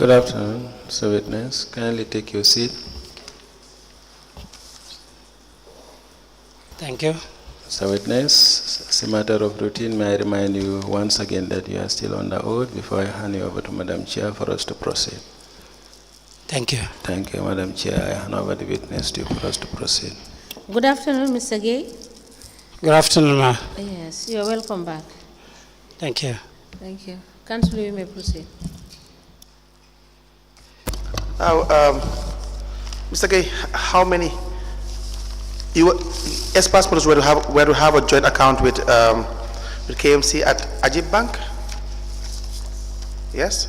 Good afternoon, Mr. Witness. Kindly take your seat. Thank you. Mr. Witness, as a matter of routine, may I remind you once again that you are still under oath before I hand you over to Madam Chair for us to proceed. Thank you. Thank you, Madam Chair. I hand over the witness to you for us to proceed. Good afternoon, Mr. Gaye. Good afternoon, ma. Yes, you're welcome back. Thank you. Thank you. Councillor, you may proceed. Now, Mr. Gaye, how many Espace models were to have a joint account with KMC at Ajib Bank? Yes.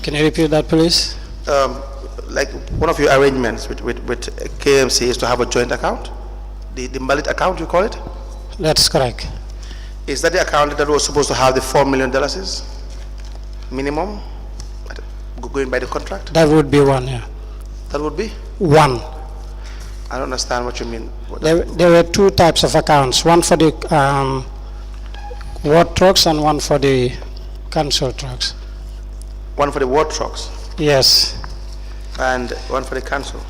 Can you repeat that, please? Like one of your arrangements with KMC is to have a joint account, the Mbalit account, you call it? That's correct. Is that the account that was supposed to have the $4 million minimum, going by the contract? That would be one, yeah. That would be? One. I don't understand what you mean. There were two types of accounts, one for the ward trucks and one for the council trucks. One for the ward trucks? Yes. And one for the council?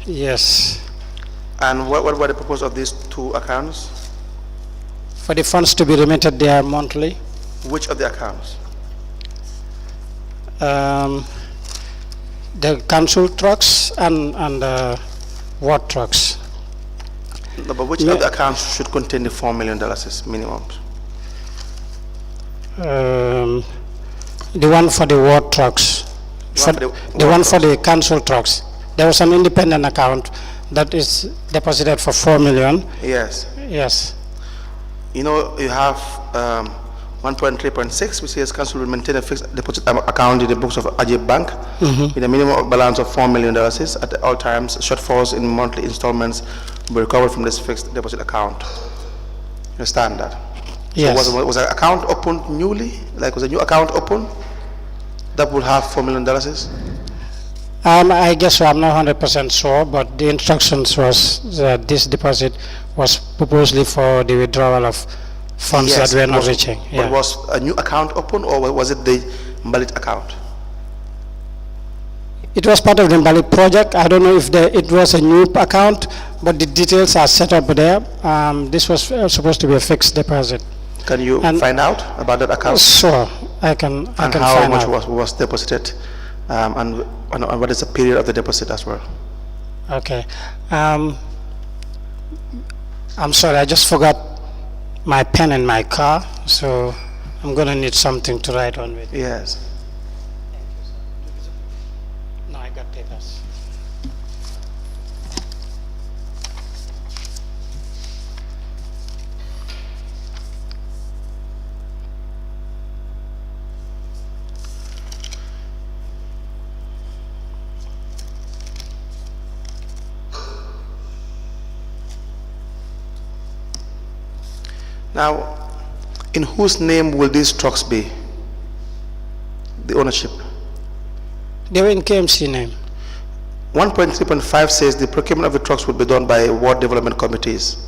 Yes. And what were the purpose of these two accounts? For the funds to be remitted there monthly. Which of the accounts? The council trucks and ward trucks. No, but which of the accounts should contain the $4 million minimum? The one for the ward trucks. The one for the council trucks. There was an independent account that is deposited for $4 million. Yes. Yes. You know, you have 1.3.6, which says council will maintain a fixed deposit account in the books of Ajib Bank with a minimum balance of $4 million at all times. Shortfalls in monthly installments will be recovered from this fixed deposit account. You understand that? Yes. So was an account opened newly? Like, was a new account opened that would have $4 million? I guess so. I'm not 100% sure, but the instructions was that this deposit was purposely for the withdrawal of funds that were not reaching. But was a new account open, or was it the Mbalit account? It was part of the Mbalit project. I don't know if it was a new account, but the details are set up there. This was supposed to be a fixed deposit. Can you find out about that account? Sure, I can and find how much out. was deposited, and what is the period of the deposit as well? Okay. I'm sorry, I just forgot my pen in my car, so I'm going to need something to write on with. Yes. No, I got papers. Now, in whose name will these trucks be? The ownership? They were in KMC name. 1.3.5 says the procurement of the trucks would be done by ward development committees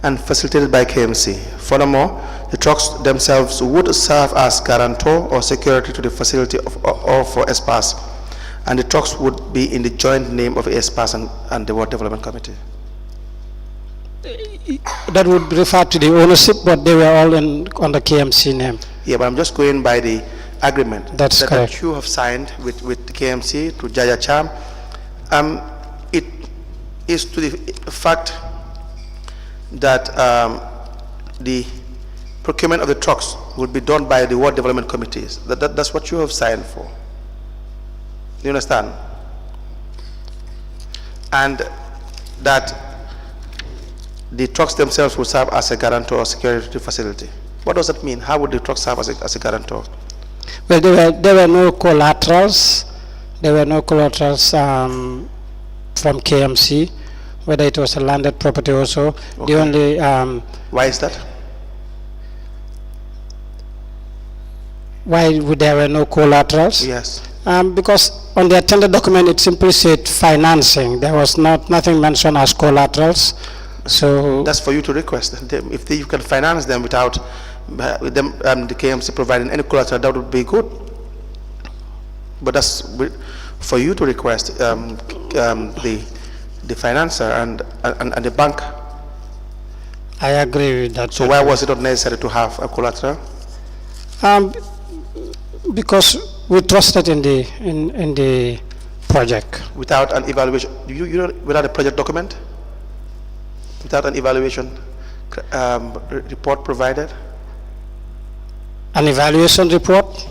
and facilitated by KMC. Furthermore, the trucks themselves would serve as guarantor or security to the facility or for Espace, and the trucks would be in the joint name of Espace and the ward development committee. That would refer to the ownership, but they were all on the KMC name. Yeah, but I'm just going by the agreement That's correct. that you have signed with the KMC to Jaya Cham. It is to the fact that the procurement of the trucks will be done by the ward development committees. That's what you have signed for. Do you understand? And that the trucks themselves will serve as a guarantor or security facility. What does that mean? How would the trucks serve as a guarantor? Well, there were no collaterals. There were no collaterals from KMC, whether it was a landed property also. Okay. The only why is that? Why would there were no collaterals? Yes. Because on the tender document it simply said financing. There was nothing mentioned as collaterals. So that's for you to request. If you can finance them without the KMC providing any collateral, that would be good. But that's for you to request the financer and the bank. I agree with that. So why was it not necessary to have a collateral? Because we trusted in the project. Without an evaluation, without a project document, without an evaluation report provided. An evaluation report?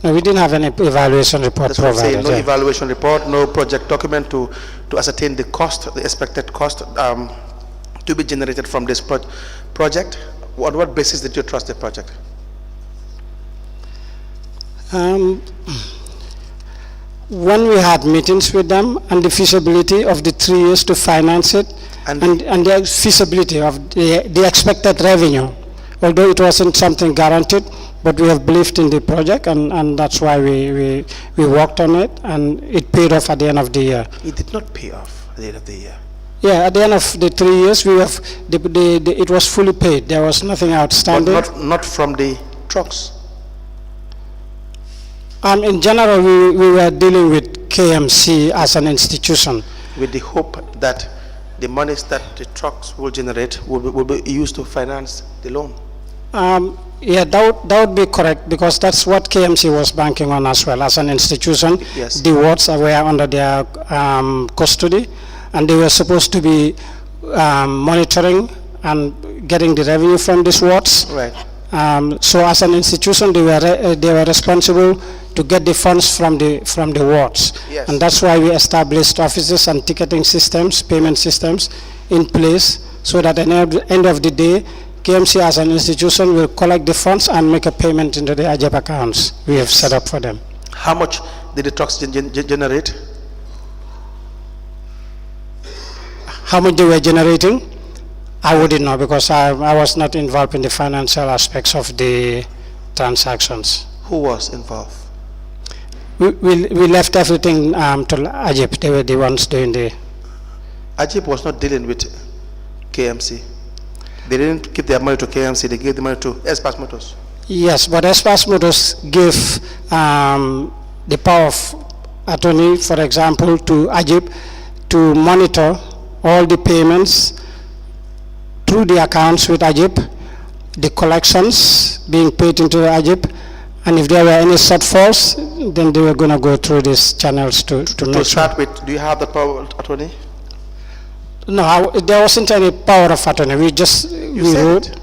No, we didn't have any evaluation report That's what I'm provided. saying. No evaluation report, no project document to ascertain the cost, the expected cost to be generated from this project. On what basis did you trust the project? When we had meetings with them and the feasibility of the 3 years to finance it and the feasibility of the expected revenue, although it wasn't something guaranteed, but we have believed in the project and that's why we worked on it and it paid off at the end of the year. It did not pay off at the end of the year. Yeah, at the end of the 3 years, we have it was fully paid. There was nothing outstanding. But not from the trucks. In general, we were dealing with KMC as an institution. With the hope that the monies that the trucks will generate will be used to finance the loan. Yeah, that would be correct because that's what KMC was banking on as well as an institution. Yes. The wards were under their custody and they were supposed to be monitoring and getting the revenue from these wards. Right. So as an institution, they were responsible to get the funds from the wards. Yes. And that's why we established offices and ticketing systems, payment systems in place so that at the end of the day, KMC as an institution will collect the funds and make a payment into the AJEP accounts we have set up for them. How much did the trucks generate? How much they were generating? I wouldn't know because I was not involved in the financial aspects of the transactions. Who was involved? We left everything to AJEP. They were the ones doing the... AJEP was not dealing with KMC. They didn't give their money to KMC, they gave the money to Espace Motors. Yes, but Espace Motors gave the power of attorney, for example, to AJEP to monitor all the payments through the accounts with AJEP, the collections being paid into AJEP, and if there were any shortfalls, then they were going to go through these channels to make sure. To start with, do you have the power of attorney? No, there wasn't any power of attorney. We wrote.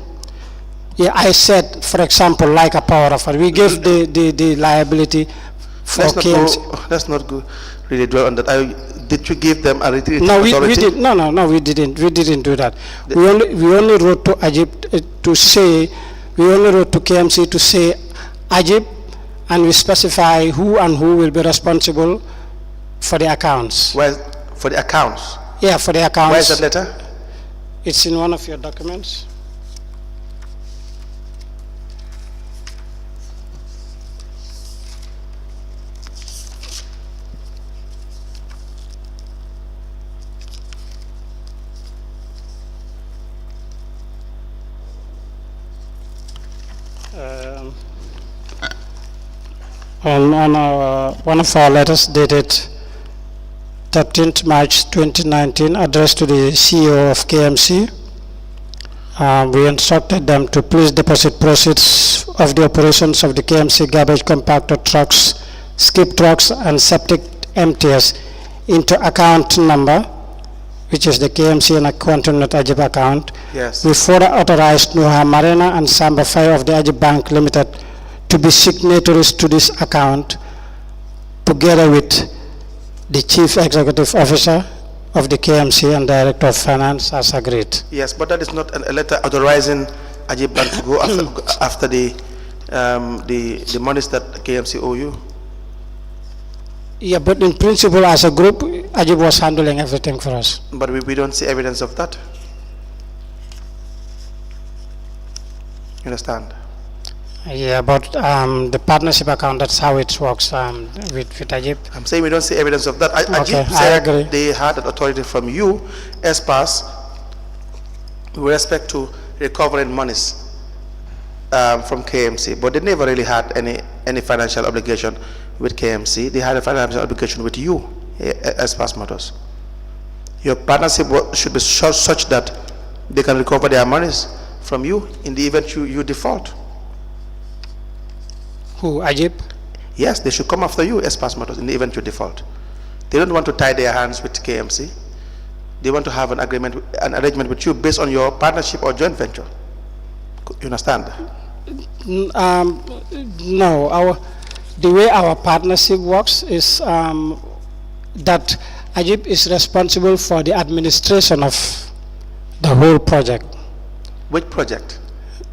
Yeah, I said, for example, like a power of attorney. We gave the liability for KMC. Let's not go really dwell on that. Did you give them a retreat authority? We did. No, we didn't. We didn't do that. We only wrote to AJEP to say. We only wrote to KMC to say AJEP, and we specify who will be responsible for the accounts. Well, for the accounts. Yeah, for the accounts. Where is that letter? It's in one of your documents. On one of our letters dated 13th March 2019, addressed to the CEO of KMC, we instructed them to please deposit proceeds of the operations of the KMC garbage compactor trucks, skip trucks, and septic emptiers into account number, which is the KMC and Quantum AJEP account. Yes. We further authorized Nuha Marina and Samba Fire of the AJEP Bank Limited to be signatories to this account, together with the Chief Executive Officer of the KMC and Director of Finance as agreed. Yes, but that is not a letter authorizing AJEP Bank to go after the monies that KMC owe you. Yeah, but in principle, as a group, AJEP was handling everything for us. But we don't see evidence of that. You understand? Yeah, but the partnership account, that's how it works with AJEP. I'm saying we don't see evidence of that. AJEP said they had an authority from you, Espace, with respect to recovering monies from KMC, but they never really had any financial obligation with KMC, they had a financial obligation with you, Espace Motors. Your partnership should be such that they can recover their monies from you in the event you default. Who, Ajib? Yes, they should come after you, Espace Motors, in the event you default. They don't want to tie their hands with KMC. They want to have an arrangement with you based on your partnership or joint venture. You understand? No, the way our partnership works is that Ajib is responsible for the administration of the whole project. Which project?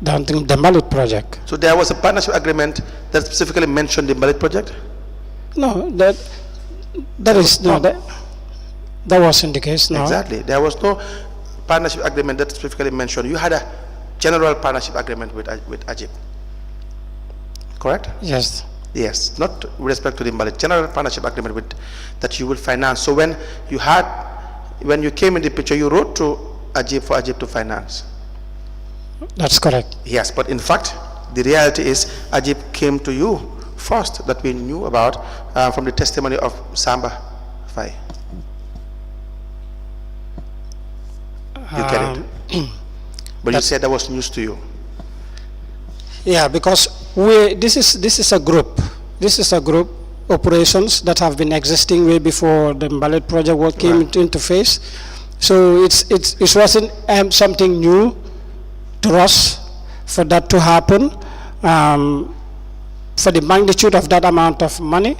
The Malit project. So there was a partnership agreement that specifically mentioned the Malit project? No, that is no, that wasn't the case. No. Exactly. There was no partnership agreement that specifically mentioned. You had a general partnership agreement with Ajib. Correct? Yes. Yes, not with respect to the Malit, general partnership agreement that you will finance. So when you came in the picture, you wrote to Ajib for Ajib to finance. That's correct. Yes, but in fact, the reality is Ajib came to you first, that we knew about from the testimony of Samba Fai. You get it? But you said that was news to you. Yeah, because this is a group. This is a group operations that have been existing way before the Malit project came into phase. So it wasn't something new to us for that to happen. For the magnitude of that amount of money,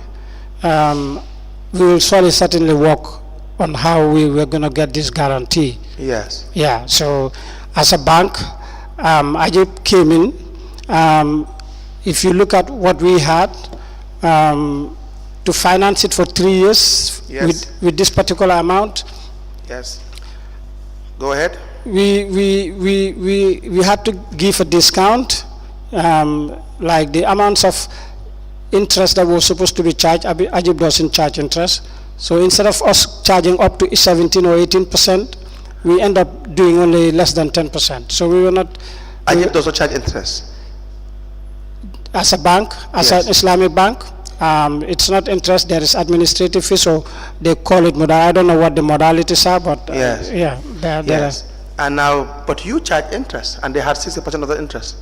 we will certainly work on how we were going to get this guarantee. Yes. Yeah. So as a bank, Ajib came in. If you look at what we had to finance it for 3 years, yes, with this particular amount. Yes. Go ahead. We had to give a discount, like the amounts of interest that were supposed to be charged. Ajib doesn't charge interest. So instead of us charging up to 17 or 18%, we end up doing only less than 10%. So we were not. Ajib doesn't charge interest. As a bank, as an Islamic bank, it's not interest, there is administrative fee, so they call it modal. I don't know what the modalities are, but yes. Yeah, yes. And now, but you charge interest, and they had 60% of the interest.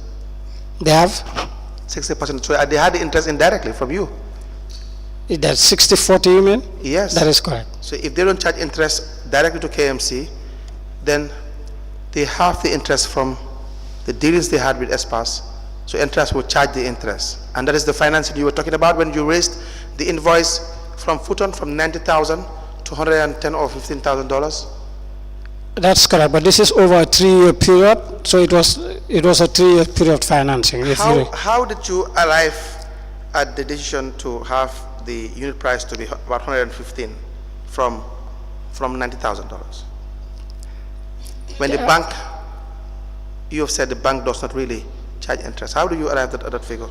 They have? 60%, so they had the interest indirectly from you. That's 60-40, you mean? Yes. That is correct. So if they don't charge interest directly to KMC, then they have the interest from the dealings they had with Espace. So interest will charge the interest. And that is the financing you were talking about when you raised the invoice from Futon from $90,000 to $110,000 or $15,000. That's correct, but this is over a 3-year period, so it was a 3-year period financing. How did you arrive at the decision to have the unit price to be about $115 from $90,000? When the bank, you have said the bank does not really charge interest. How do you arrive at that figure?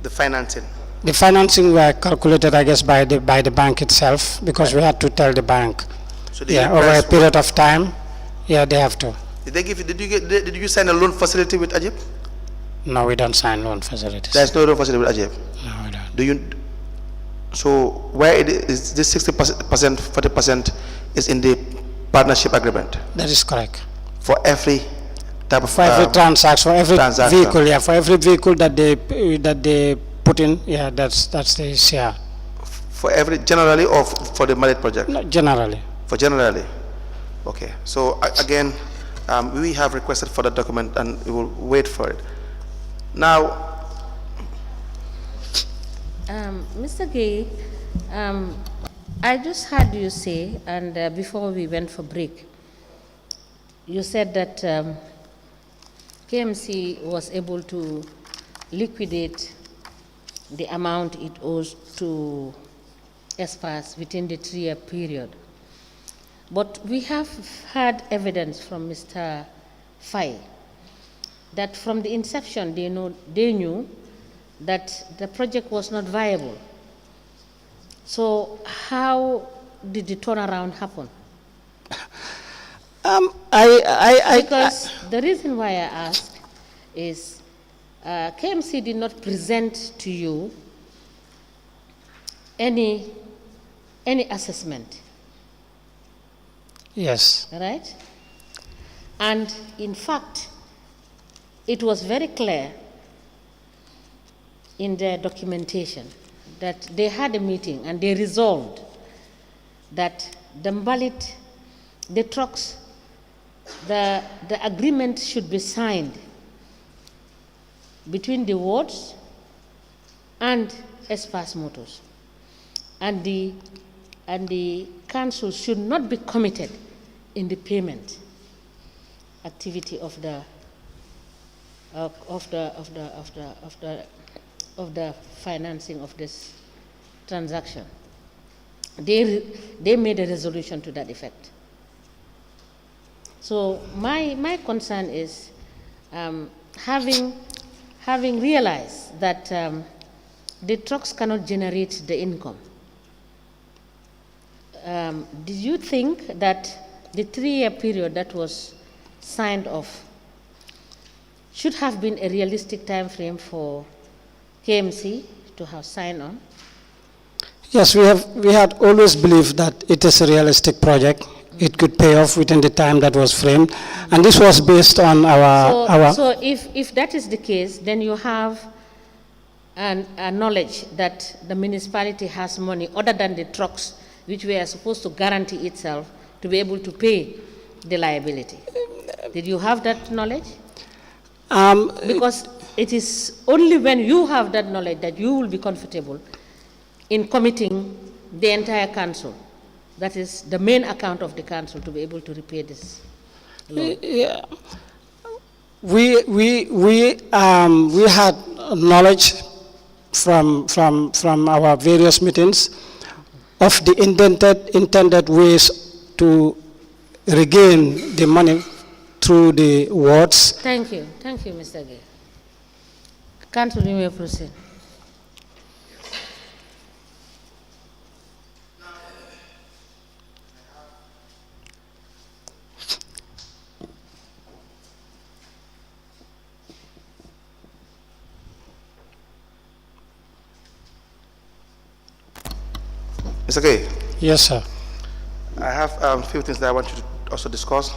The financing. The financing were calculated, I guess, by the bank itself, because we had to tell the bank. So over a period of time. Yeah, they have to. Did they give you? Did you sign a loan facility with Ajib? No, we don't sign loan facilities. There's no loan facility with Ajib. No, we don't. Do you? So where is this 60%, 40% is in the partnership agreement? That is correct. For every type of every transaction, for every vehicle, yeah, for every vehicle that they put in, yeah, that's the share. For every generally or for the Malit project? No, generally. For generally. Okay. So again, we have requested for that document and we will wait for it. Now, Mr. Gaye, I just heard you say, and before we went for break, you said that KMC was able to liquidate the amount it owes to Espace within the 3-year period. But we have had evidence from Mr. Fai that from the inception they knew that the project was not viable. So how did the turnaround happen? Because the reason why I ask is KMC did not present to you any assessment, Yes. right? And in fact, it was very clear in their documentation that they had a meeting and they resolved that the trucks, the agreement should be signed between the wards and Espace Motors, and the council should not be committed in the payment activity of the financing of this transaction. They made a resolution to that effect. So my concern is having realized that the trucks cannot generate the income. Did you think that the 3-year period that was signed off should have been a realistic time frame for KMC to have signed on? Yes, we had always believed that it is a realistic project. It could pay off within the time that was framed, and this was based on our. So if that is the case, then you have a knowledge that the municipality has money other than the trucks, which we are supposed to guarantee itself to be able to pay the liability. Did you have that knowledge? Because it is only when you have that knowledge that you will be comfortable in committing the entire council. That is the main account of the council to be able to repay this loan. Yeah. We had knowledge from our various meetings of the intended ways to regain the money through the wards. Thank you, Mr. Gaye. Council, you may proceed. Mr. Gaye, Yes, sir. I have a few things that I want you to also discuss.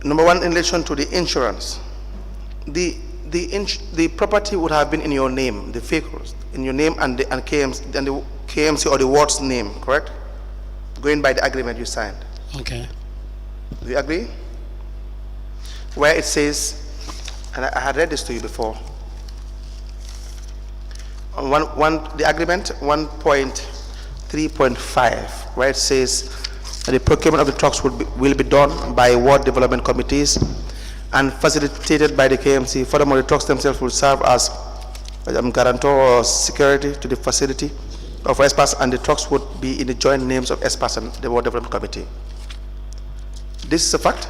Number one, in relation to the insurance, the property would have been in your name, the vehicles in your name, and the KMC or the ward's name, correct? Going by the agreement you signed. Okay. Do you agree? Where it says, and I had read this to you before. On the agreement 1.3.5, where it says that the procurement of the trucks will be done by ward development committees and facilitated by the KMC. Furthermore, the trucks themselves will serve as guarantor or security to the facility of Espace, and the trucks would be in the joint names of Espace and the ward development committee. This is a fact?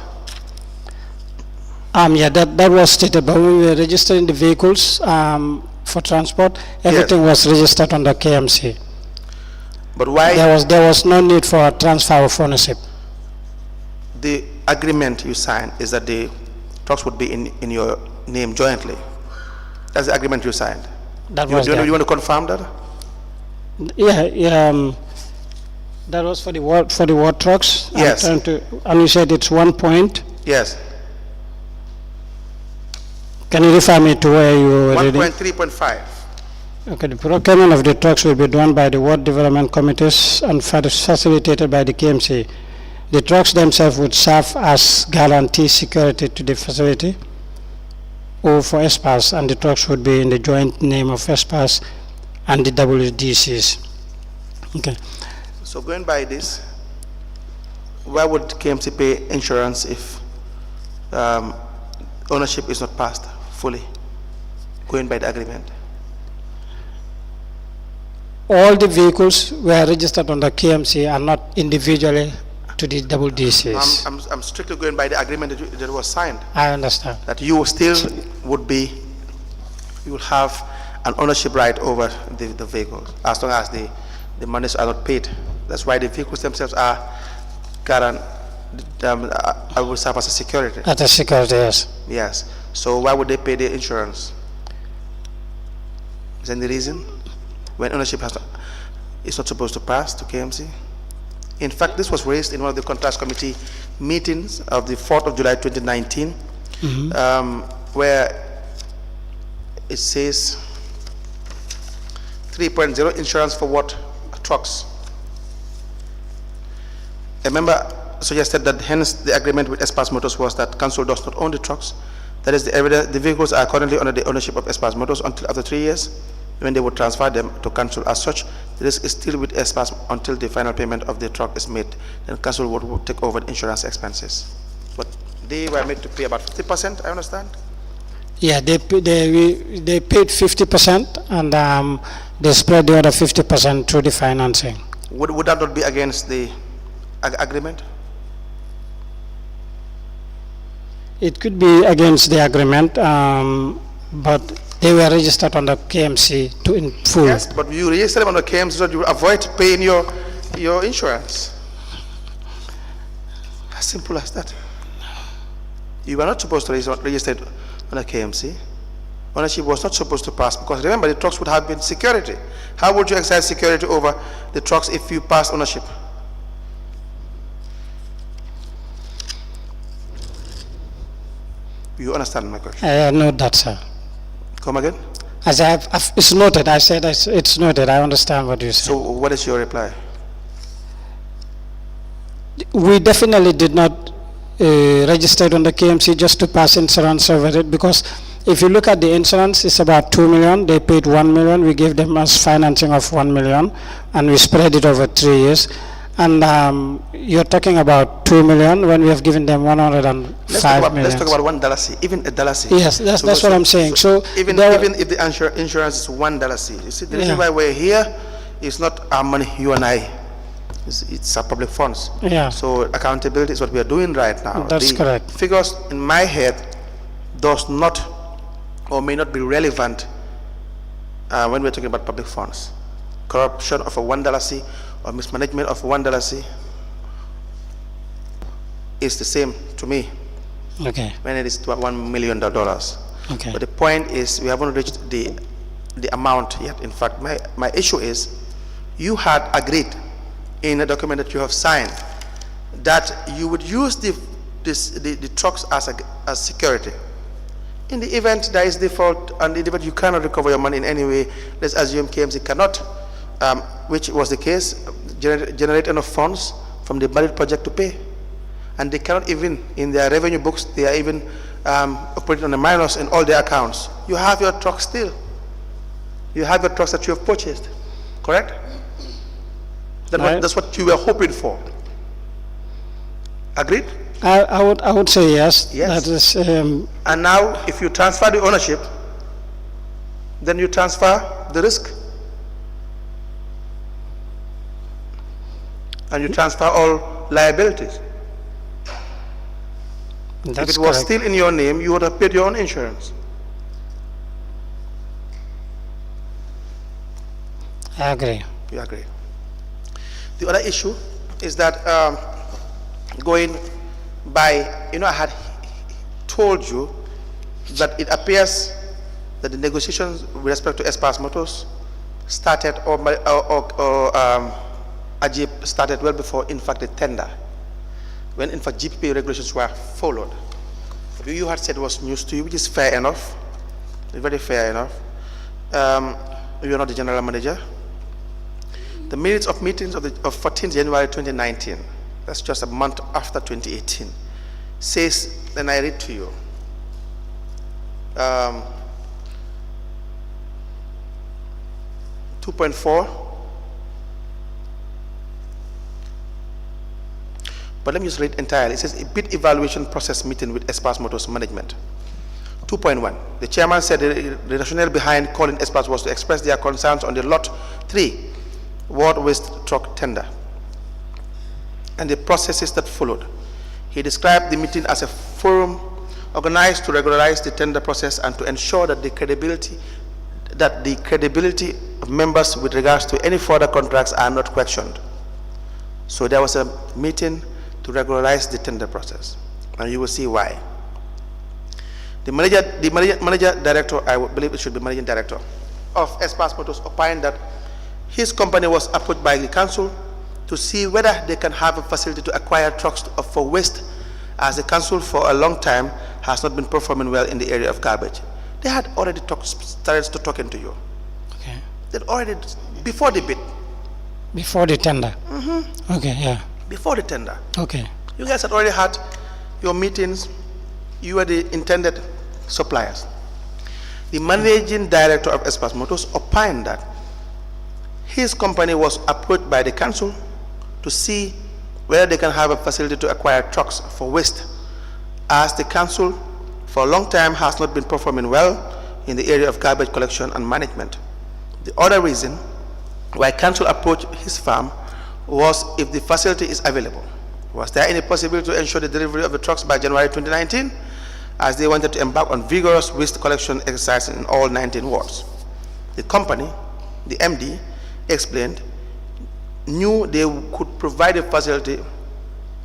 Yeah, that was stated, but when we were registering the vehicles for transport, everything was registered under KMC. But why? There was no need for a transfer of ownership. The agreement you signed is that the trucks would be in your name jointly. That's the agreement you signed. That You was want to confirm that? Yeah, that was for the ward trucks. Yes. And you said it's 1 point. Yes. Can you refer me to where you were reading? 1.3.5. Okay, the procurement of the trucks will be done by the ward development committees and facilitated by the KMC. The trucks themselves would serve as guarantee security to the facility or for Espace, and the trucks would be in the joint name of Espace and the WDCs. Okay. So going by this, why would KMC pay insurance if ownership is not passed fully, going by the agreement? All the vehicles were registered under KMC and not individually to the WDCs. I'm strictly going by the agreement that was signed. I understand. That you still would be, you will have an ownership right over the vehicles as long as the monies are not paid. That's why the vehicles themselves are I will serve as a security. As a security, yes. Yes. So why would they pay their insurance? Is there any reason? When ownership is not supposed to pass to KMC? In fact, this was raised in one of the contracts committee meetings of the 4th of July 2019, where it says 3.0 insurance for what? Trucks. A member suggested that hence the agreement with Espace Motors was that council does not own the trucks. That is the evidence. The vehicles are currently under the ownership of Espace Motors until after 3 years, when they would transfer them to council. As such, the risk is still with Espace until the final payment of the truck is made. Then council would take over the insurance expenses. But they were made to pay about 50%, I understand? Yeah, they paid 50%, and they spread the other 50% through the financing. Would that not be against the agreement? It could be against the agreement, but they were registered under KMC to in full. Yes, but you register them under KMC so that you avoid paying your insurance. As simple as that. You were not supposed to register it under KMC. Ownership was not supposed to pass, because remember, the trucks would have been security. How would you exercise security over the trucks if you pass ownership? You understand my question? I note that, sir. Come again? As it's noted. I said it's noted. I understand what you said. So what is your reply? We definitely did not register on the KMC just to pass insurance over it, because if you look at the insurance, it's about 2 million. They paid 1 million. We gave them as financing of 1 million, and we spread it over 3 years. And you're talking about 2 million when we have given them 105 million. Let's talk about $1, even $1. Yes, that's what I'm saying. So even if the insurance is $1, you see, the reason why we're here is not our money, you and I. It's our public funds. Yeah. So accountability is what we are doing right now. That's correct. Figures in my head does not or may not be relevant when we're talking about public funds. Corruption of a $1 or mismanagement of $1 is the same to me. Okay. When it is $1 million. Okay. But the point is, we haven't reached the amount yet. In fact, my issue is, you had agreed in a document that you have signed that you would use the trucks as security. In the event there is default, and in the event you cannot recover your money in any way, let's assume KMC cannot, which was the case, generate enough funds from the budget project to pay. And they cannot even, in their revenue books, they are even operating on a minus in all their accounts. You have your trucks still. You have your trucks that you have purchased, correct? That's what you were hoping for. Agreed? I would say yes. Yes. That is, and now, if you transfer the ownership, then you transfer the risk. And you transfer all liabilities. If it was still in your name, you would have paid your own insurance. I agree. You agree. The other issue is that going by, I had told you that it appears that the negotiations with respect to Espace Motors started Ajib started well before, in fact, the tender, when in fact GPP regulations were followed. You had said was news to you, which is fair enough, very fair enough. You're not the general manager. The minutes of meetings of 14th January 2019, that's just a month after 2018, says, and I read to you, (2.4) but let me just read entirely. It says, a bid evaluation process meeting with Espace Motors management. 2.1, the chairman said the rationale behind calling Espace was to express their concerns on the Lot 3 ward waste truck tender and the processes that followed. He described the meeting as a forum organized to regularize the tender process and to ensure that the credibility of members with regards to any further contracts are not questioned. So there was a meeting to regularize the tender process, and you will see why. The manager director, I would believe it should be managing director of Espace Motors, opined that his company was approached by the council to see whether they can have a facility to acquire trucks for waste, as the council for a long time has not been performing well in the area of garbage. They had already started talking to you. Okay. They'd already, before the bid. Before the tender? Okay, yeah. Before the tender. Okay. You guys had already had your meetings. You were the intended suppliers. The managing director of Espace Motors opined that his company was approached by the council to see whether they can have a facility to acquire trucks for waste, as the council for a long time has not been performing well in the area of garbage collection and management. The other reason why council approached his firm was if the facility is available. Was there any possibility to ensure the delivery of the trucks by January 2019, as they wanted to embark on vigorous waste collection exercise in all 19 wards? The company, the MD, explained, knew they could provide a facility.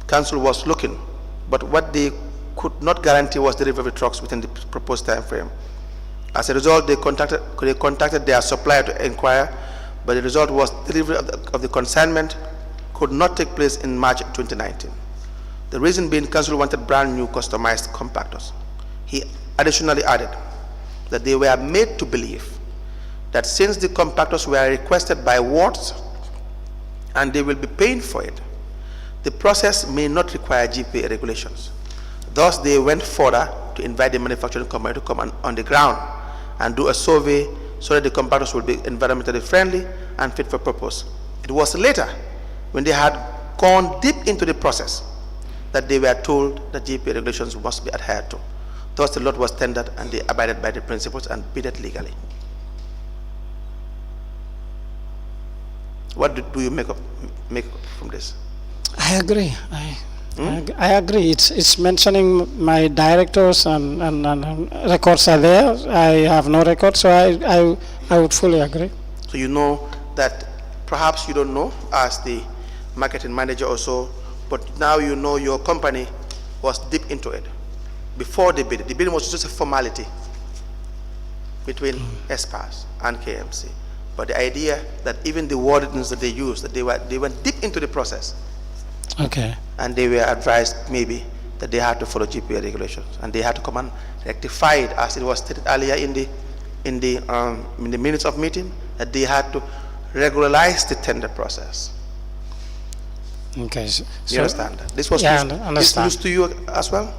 Council was looking, but what they could not guarantee was delivery of the trucks within the proposed time frame. As a result, they contacted their supplier to inquire, but the result was delivery of the consignment could not take place in March 2019. The reason being, council wanted brand new customized compactors. He additionally added that they were made to believe that since the compactors were requested by wards and they will be paying for it, the process may not require GPA regulations. Thus, they went further to invite the manufacturing company to come on the ground and do a survey so that the compactors will be environmentally friendly and fit for purpose. It was later, when they had gone deep into the process, that they were told that GPA regulations must be adhered to. Thus, the lot was tendered and they abided by the principles and bidded legally. What do you make from this? I agree. I agree. It's mentioning my directors and records are there. I have no records, so I would fully agree. So you know that perhaps you don't know as the marketing manager or so, but now you know your company was deep into it before the bid. The bid was just a formality between Espace and KMC. But the idea that even the wordings that they used, that they went deep into the process. Okay. And they were advised maybe that they had to follow GPA regulations, and they had to come and rectify it, as it was stated earlier in the minutes of meeting, that they had to regularize the tender process. Okay. So You understand that? This was this news to you as well?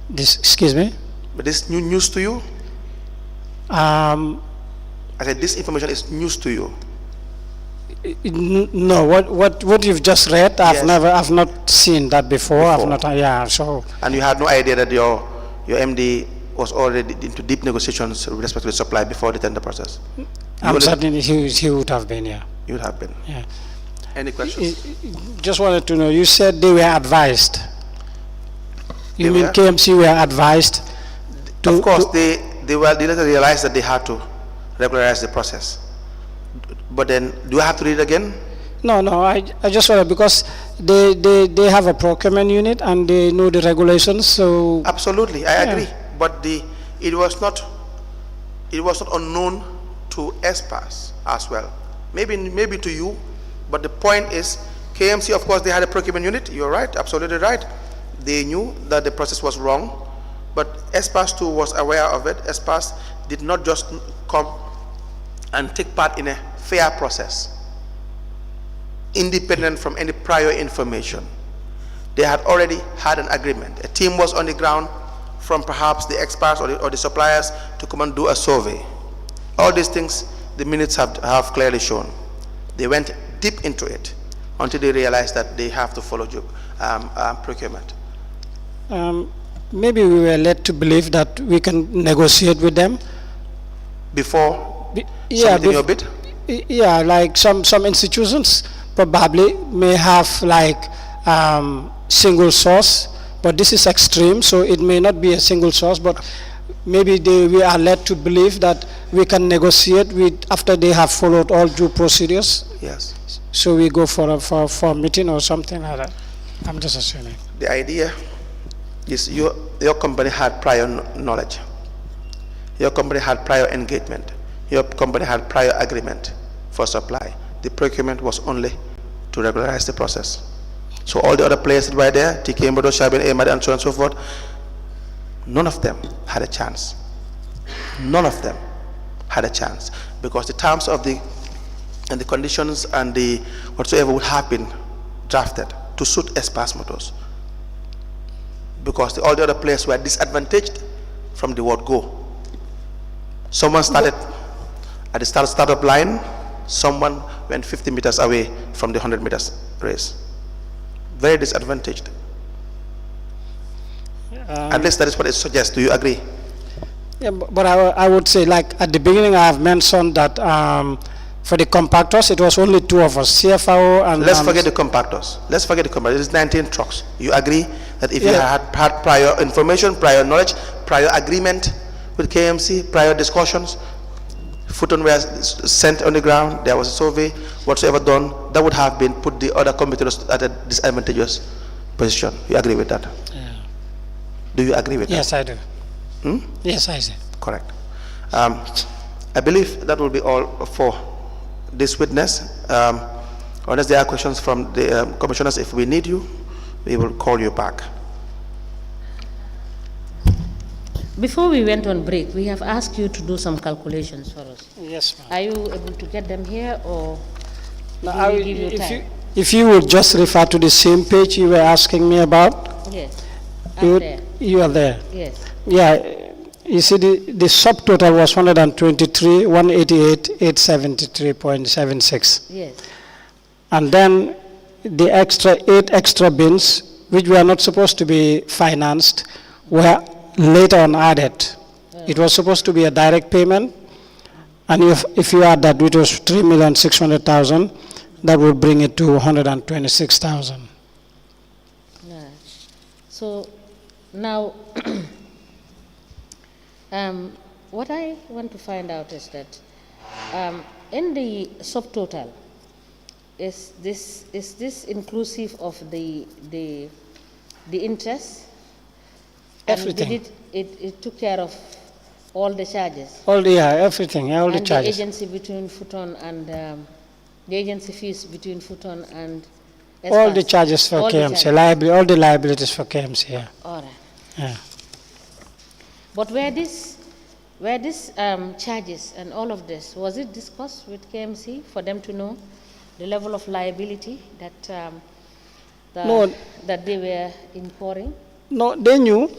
This, excuse me? But this new news to you? I said this information is news to you. No, what you've just read, I've not seen that before. I've not, so. And you had no idea that your MD was already into deep negotiations with respect to the supply before the tender process? I'm certain he would have been, yeah. He would have been. Yeah. Any questions? Just wanted to know, you said they were advised. You mean KMC were advised? Of course, they later realized that they had to regularize the process. But then, do I have to read it again? No, I just wanted, because they have a procurement unit and they know the regulations, so. Absolutely, I agree. But it was not unknown to Espace as well. Maybe to you, but the point is, KMC, of course, they had a procurement unit. You're right, absolutely right. They knew that the process was wrong, but Espace too was aware of it. Espace did not just come and take part in a fair process, independent from any prior information. They had already had an agreement. A team was on the ground from perhaps the experts or the suppliers to come and do a survey. All these things, the minutes have clearly shown. They went deep into it until they realized that they have to follow procurement. Maybe we were led to believe that we can negotiate with them before submitting your bid? Yeah, like some institutions probably may have like single source, but this is extreme, so it may not be a single source, but maybe we are led to believe that we can negotiate after they have followed all due procedures. Yes. So we go for a meeting or something like that. I'm just assuming. The idea Yes, your company had prior knowledge. Your company had prior engagement. Your company had prior agreement for supply. The procurement was only to regularize the process. So all the other players that were there, TK Mbodo, Shabin, Ahmad, and so on and so forth, none of them had a chance. None of them had a chance, because the terms of the conditions and the whatsoever would have been drafted to suit Espace Motors, because all the other players were disadvantaged from the word go. Someone started at the startup line, someone went 50 meters away from the 100 meters race. Very disadvantaged. At least that is what it suggests. Do you agree? Yeah, but I would say, like at the beginning, I have mentioned that for the compactors, it was only two of us, CFO and... Let's forget the compactors. Let's forget the compactors. It's 19 trucks. You agree that if you had prior information, prior knowledge, prior agreement with KMC, prior discussions, foot-on were sent on the ground, there was a survey, whatsoever done, that would have been put the other competitors at a disadvantageous position. You agree with that? Yeah. Do you agree with that? Yes, I do. Yes, I do. Correct. I believe that will be all for this witness. Unless there are questions from the commissioners, if we need you, we will call you back. Before we went on break, we have asked you to do some calculations for us. Yes, ma'am. Are you able to get them here, or No, do we give you time? if you would just refer to the same page you were asking me about. Yes, You, up there. you are there. Yes. Yeah, you see the subtotal was 123, 188, 873.76. Yes. And then the extra 8 extra bins, which were not supposed to be financed, were later on added. It was supposed to be a direct payment, and if you add that, which was 3,600,000, that would bring it to 126,000. Yeah. So now, what I want to find out is that in the subtotal, is this inclusive of the interest? Everything. And it took care of all the charges? Everything, all the And charges. the agency between Futon and the agency fees between Futon and All the Espace? charges for All the KMC, charges. all the liabilities for KMC, yeah. All right. Yeah. But were these charges and all of this, was it discussed with KMC for them to know the level of liability that No. that they were incurring? No, they knew,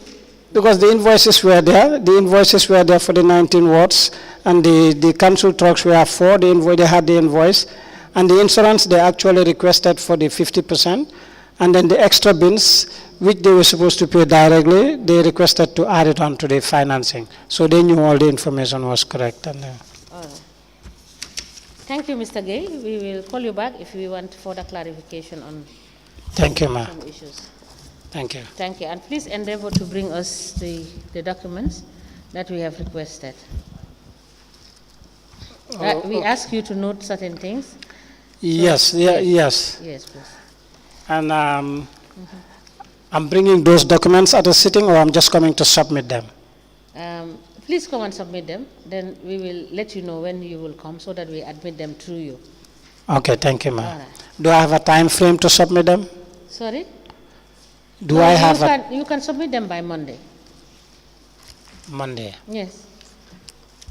because the invoices were there. The invoices were there for the 19 wards, and the council trucks were for the invoice. They had the invoice, and the insurance they actually requested for the 50%, and then the extra bins, which they were supposed to pay directly, they requested to add it on to the financing. So they knew all the information was correct. And All right. Thank you, Mr. Gaye. We will call you back if we want further clarification on thank you, ma'am. some issues. Thank you. Thank you. And please endeavor to bring us the documents that we have requested. We ask you to note certain things. Yes, yes. Yes, please. And I'm bringing those documents at a sitting, or I'm just coming to submit them? Please come and submit them. Then we will let you know when you will come so that we admit them through you. Okay, thank you, ma'am. All right. Do I have a time frame to submit them? Sorry? Do No, I have you can submit them by Monday. Monday? Yes.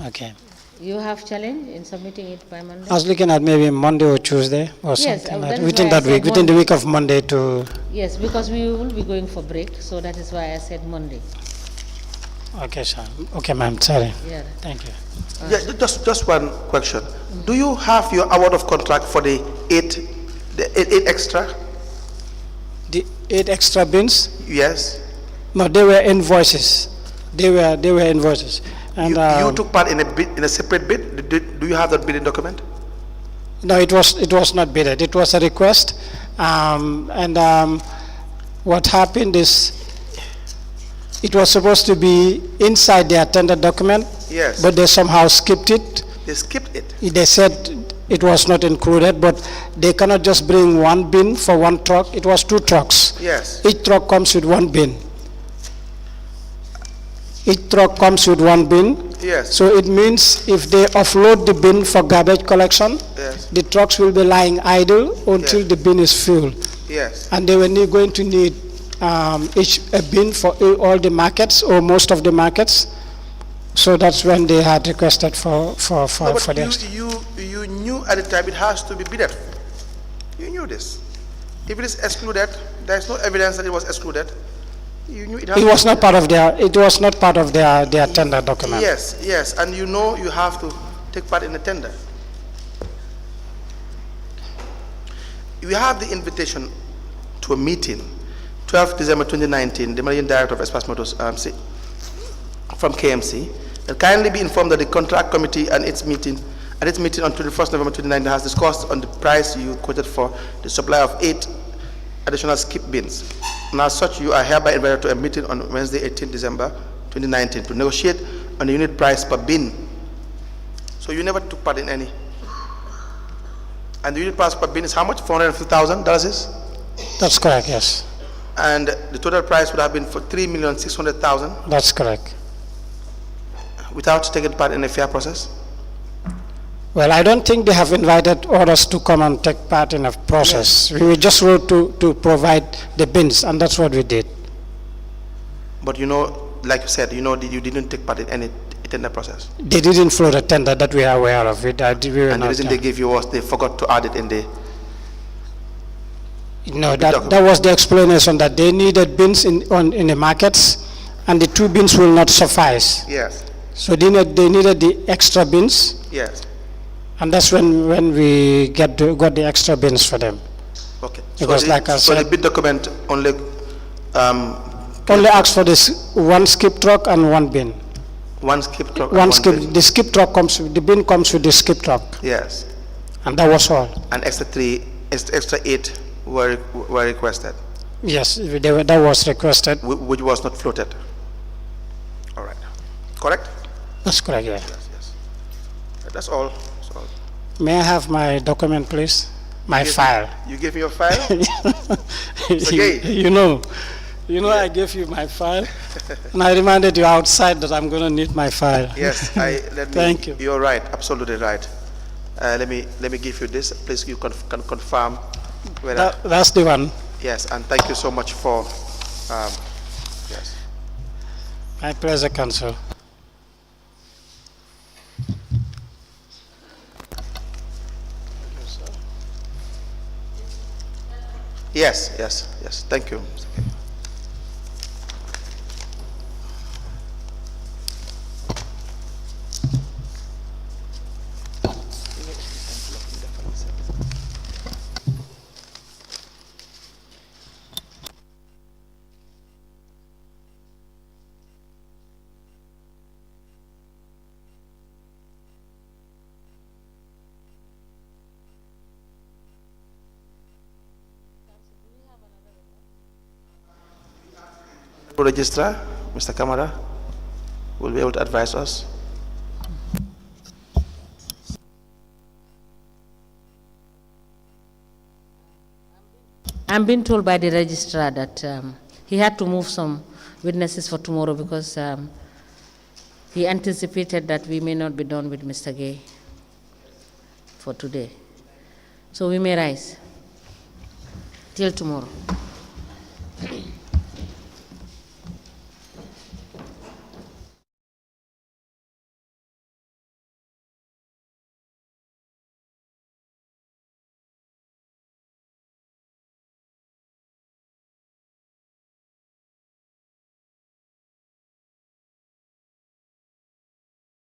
Okay. You have challenge in submitting it by Monday? I was looking at maybe Monday or Tuesday or Yes, something that like is within why I that week, said within the Monday. week of Monday to. Yes, because we will be going for break, so that is why I said Monday. Okay, sir. Okay, ma'am. Sorry. Yeah. Thank you. Yeah, just one question. Do you have your award of contract for the eight extra? The 8 extra bins? Yes. No, they were invoices. They were invoices. And You took part in a separate bid. Do you have that bidding document? no, it was not bidded. It was a request, what happened is it was supposed to be inside their tender document. Yes. But they somehow skipped it. They skipped it. They said it was not included, but they cannot just bring one bin for one truck. It was 2 trucks. Yes. Each truck comes with 1 bin. Each truck comes with one bin. Yes. So it means if they offload the bin for garbage collection, Yes. the trucks will be lying idle until Yes. the bin is filled. Yes. And they were going to need each a bin for all the markets or most of the markets. So that's when they had requested for No, but the extra. you knew at the time it has to be bidded. You knew this. If it is excluded, there is no evidence that it was excluded. You knew it has It to was be not part of their. It was not part of their tender document. Yes, yes, and you know you have to take part in the tender. We have the invitation to a meeting, 12 December 2019, the Managing Director of Espace Motors from KMC, and kindly be informed that the contract committee and its meeting on 21st November 2019 has discussed on the price you quoted for the supply of 8 additional skip bins. And as such, you are hereby invited to a meeting on Wednesday, 18 December 2019 to negotiate on the unit price per bin. So you never took part in any. And the unit price per bin is how much? $450,000 is? That's correct. Yes. And the total price would have been for $3,600,000 That's correct. without taking part in a fair process. Well, I don't think they have invited others to come and take part in a process. Yes. We just wrote to provide the bins, and that's what we did. But you know, like you said, you know, you didn't take part in any tender process. They didn't flow the tender that we are aware of. We were And the not, reason they gave you was they forgot to add it in the. No, that was the explanation, that they needed bins in the markets, and the 2 bins will not suffice. Yes, So they needed the extra bins, yes. and that's when we got the extra bins for them. Okay. Because like I so said, the bid document only. only asked for this 1 skip truck and 1 bin. One skip truck. One and skip. bin. The skip truck the bin comes with the skip truck, Yes, and that was all. and extra 8 were requested, Yes, that was requested. which was not floated. All right, correct? That's correct. Yeah. Yes, yes. That's all. That's all. May I have my document, please? My file. You gave me your file. you, Gaye. you know, I gave you my file, and I reminded you outside that I'm going to need my file. Yes, Thank you. You're right, absolutely right. Let me give you this. Please, you can confirm whether. That's the one. Yes, and thank you so much for. Yes. My pleasure, Council. Yes, yes, yes. Thank you. Registrar, Mr. Kamara, will be able to advise us. I'm being told by the registrar that he had to move some witnesses for tomorrow because he anticipated that we may not be done with Mr. Gaye for today. So we may rise till tomorrow.